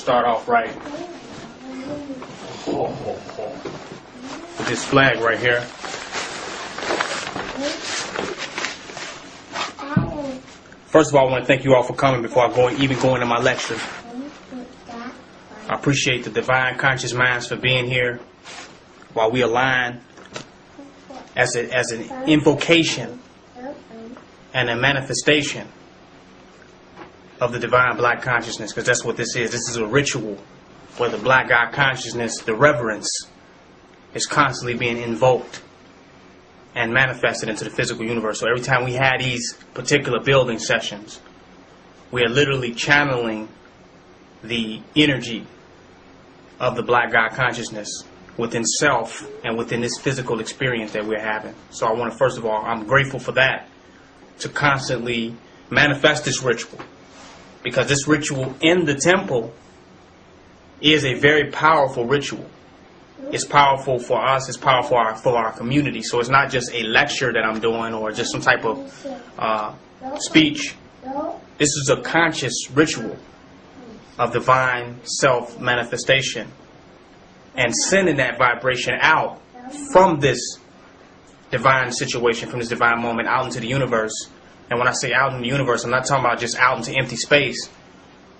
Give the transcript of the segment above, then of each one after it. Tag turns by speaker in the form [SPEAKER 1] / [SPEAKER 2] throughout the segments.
[SPEAKER 1] start off right with this flag right here. First of all, I want to thank you all for coming before I even go into my lecture. I appreciate the divine conscious minds for being here while we align as an invocation and a manifestation of the divine black consciousness, because that's what this is. This is a ritual where the black God consciousness, the reverence, is constantly being invoked and manifested into the physical universe. So every time we had these particular building sessions, we are literally channeling the energy of the black God consciousness within self and within this physical experience that we're having. So I want to, first of all, I'm grateful for that, to constantly manifest this ritual, because this ritual in the temple is a very powerful ritual. It's powerful for us, it's powerful for our community. So it's not just a lecture that I'm doing or just some type of speech. This is a conscious ritual of divine self manifestation and sending that vibration out from this divine situation, from this divine moment out into the universe. And when I say out in the universe, I'm not talking about just out into empty space,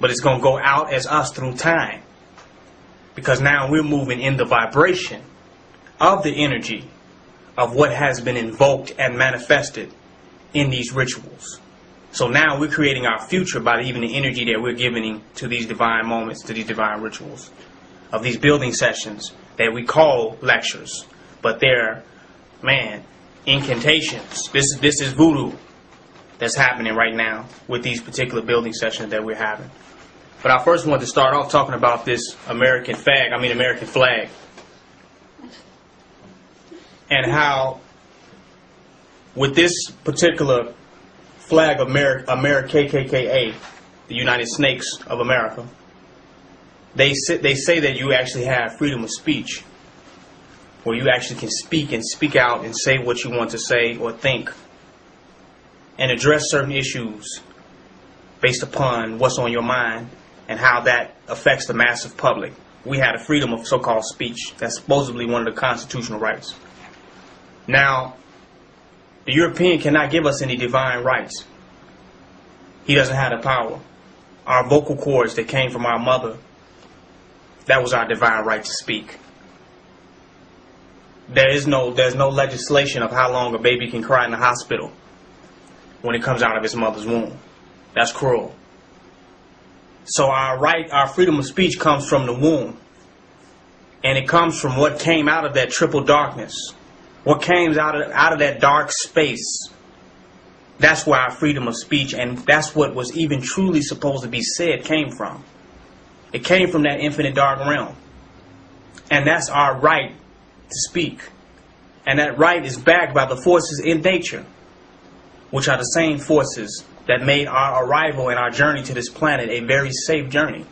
[SPEAKER 1] but it's going to go out as us through time, because now we're moving in the vibration of the energy of what has been invoked and manifested in these rituals. So now we're creating our future by even the energy that we're giving to these divine moments, to these divine rituals of these building sessions that we call lectures, but they're, man, incantations. This is voodoo that's happening right now with these particular building sessions that we're having. But I first want to start off talking about this American flag, and how with this particular flag of KKKA, the United Snakes of America, they say that you actually have freedom of speech, where you actually can speak and speak out and say what you want to say or think, and address certain issues based upon what's on your mind and how that affects the massive public. We had a freedom of so-called speech. That's supposedly one of the constitutional rights. Now, the European cannot give us any divine rights. He doesn't have the power. Our vocal cords that came from our mother, that was our divine right to speak. There's no legislation of how long a baby can cry in the hospital when it comes out of its mother's womb. That's cruel. So our freedom of speech comes from the womb, and it comes from what came out of that triple darkness, what came out of that dark space. That's where our freedom of speech, and that's what was even truly supposed to be said, came from. It came from that infinite dark realm, and that's our right to speak, and that right is backed by the forces in nature, which are the same forces that made our arrival and our journey to this planet a very safe journey.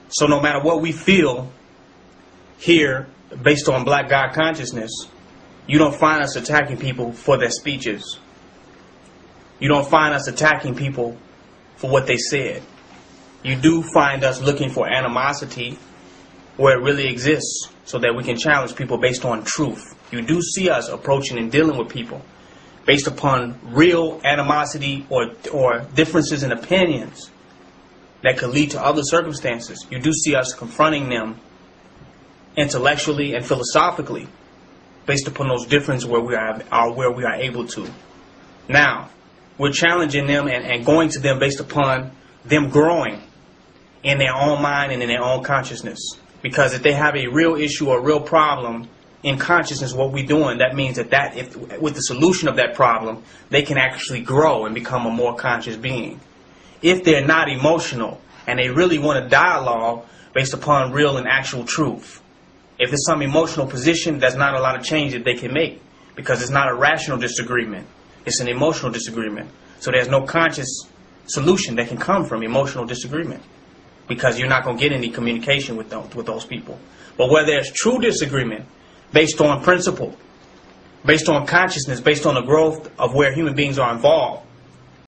[SPEAKER 1] So no matter what we feel here based on black God consciousness, you don't find us attacking people for their speeches. You don't find us attacking people for what they said. You do find us looking for animosity where it really exists, so that we can challenge people based on truth. You do see us approaching and dealing with people based upon real animosity or differences in opinions that could lead to other circumstances. You do see us confronting them intellectually and philosophically based upon those differences where we are able to. Now, we're challenging them and going to them based upon them growing in their own mind and in their own consciousness. Because if they have a real issue or a real problem in consciousness, what we're doing, that means that if with the solution of that problem, they can actually grow and become a more conscious being. If they're not emotional and they really want a dialogue based upon real and actual truth. If it's some emotional position, there's not a lot of change that they can make, because it's not a rational disagreement. It's an emotional disagreement. So there's no conscious solution that can come from emotional disagreement, because you're not going to get any communication with those people. But where there's true disagreement based on principle, based on consciousness, based on the growth of where human beings are involved,